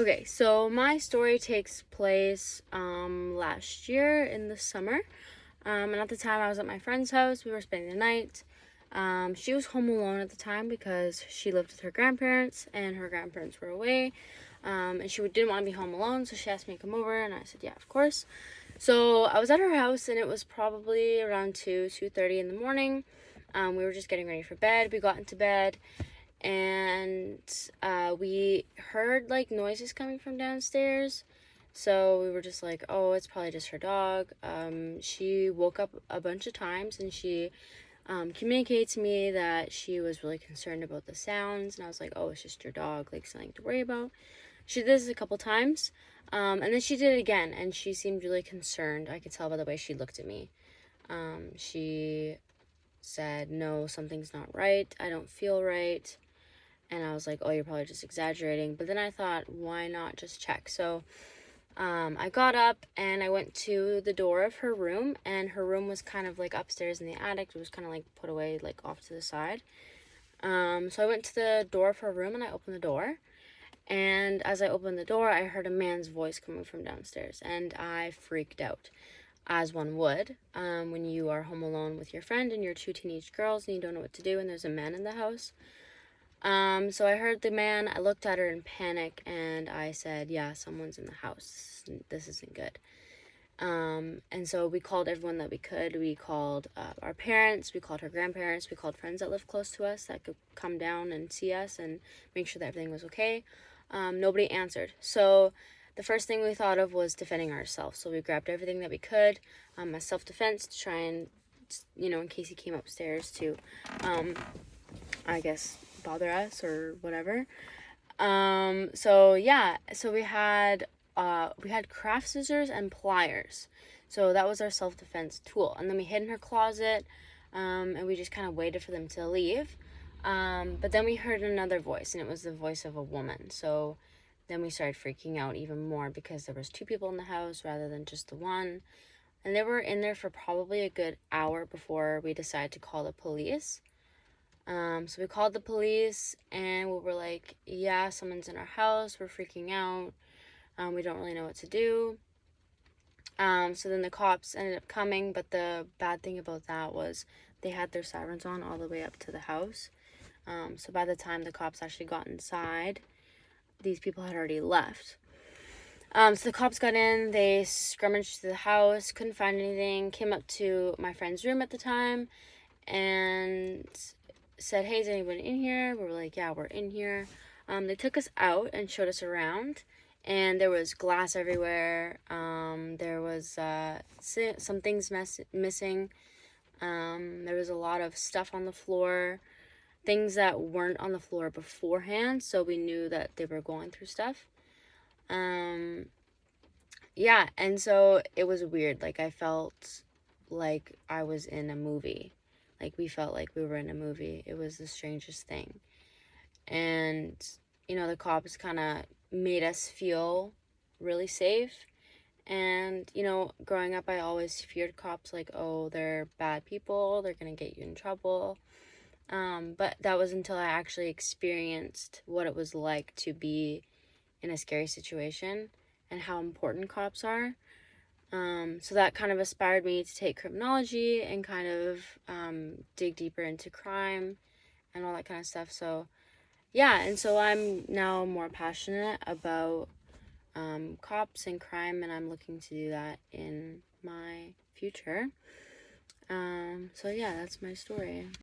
Okay, so my story takes place last year in the summer. And at the time I was at my friend's house. We were spending the night. She was home alone at the time because she lived with her grandparents and her grandparents were away. And she didn't want to be home alone, so she asked me to come over, and I said, yeah, of course. So I was at her house, and it was probably around 2:30 in the morning. We were just getting ready for bed. We got into bed, and we heard like noises coming from downstairs. So we were just like, oh, it's probably just her dog. She woke up a bunch of times, and she communicated to me that she was really concerned about the sounds. And I was like, oh, it's just your dog, like something to worry about. She did this a couple times, and then she did it again, and she seemed really concerned. I could tell by the way she looked at me. She said, no, something's not right. I don't feel right. And I was like, oh, you're probably just exaggerating. But then I thought, why not just check? So I got up and I went to the door of her room, and her room was kind of like upstairs in the attic. It was kind of like put away like off to the side. So I went to the door of her room and I opened the door. And as I opened the door, I heard a man's voice coming from downstairs, and I freaked out, as one would, when you are home alone with your friend and your two teenage girls and you don't know what to do and there's a man in the house. So I heard the man. I looked at her in panic and I said, yeah, someone's in the house. This isn't good. And so we called everyone that we could. We called our parents, we called her grandparents, we called friends that lived close to us that could come down and see us and make sure that everything was okay. Nobody answered. So the first thing we thought of was defending ourselves. So we grabbed everything that we could as self-defense to try and, in case he came upstairs to, I guess, bother us or whatever. So we had craft scissors and pliers. So that was our self-defense tool. And then we hid in her closet, and we just kind of waited for them to leave. But then we heard another voice, and it was the voice of a woman. So then we started freaking out even more because there was two people in the house rather than just the one. And they were in there for probably a good hour before we decided to call the police. So we called the police, and we were like, yeah, someone's in our house. We're freaking out. We don't really know what to do. So then the cops ended up coming, but the bad thing about that was they had their sirens on all the way up to the house. So by the time the cops actually got inside, these people had already left. So the cops got in, they scrummaged through the house, couldn't find anything, came up to my friend's room at the time, and said, hey, is anyone in here? We were like, yeah, we're in here. They took us out and showed us around, and there was glass everywhere. There was some things missing. There was a lot of stuff on the floor, things that weren't on the floor beforehand, so we knew that they were going through stuff. Yeah, and so it was weird. Like, I felt like I was in a movie. Like, we felt like we were in a movie. It was the strangest thing. And, the cops kind of made us feel really safe. And, growing up, I always feared cops, like, oh, they're bad people. They're going to get you in trouble. But that was until I actually experienced what it was like to be in a scary situation and how important cops are. So that kind of inspired me to take criminology and kind of dig deeper into crime and all that kind of stuff. So yeah, and so I'm now more passionate about cops and crime, and I'm looking to do that in my future. So yeah, that's my story.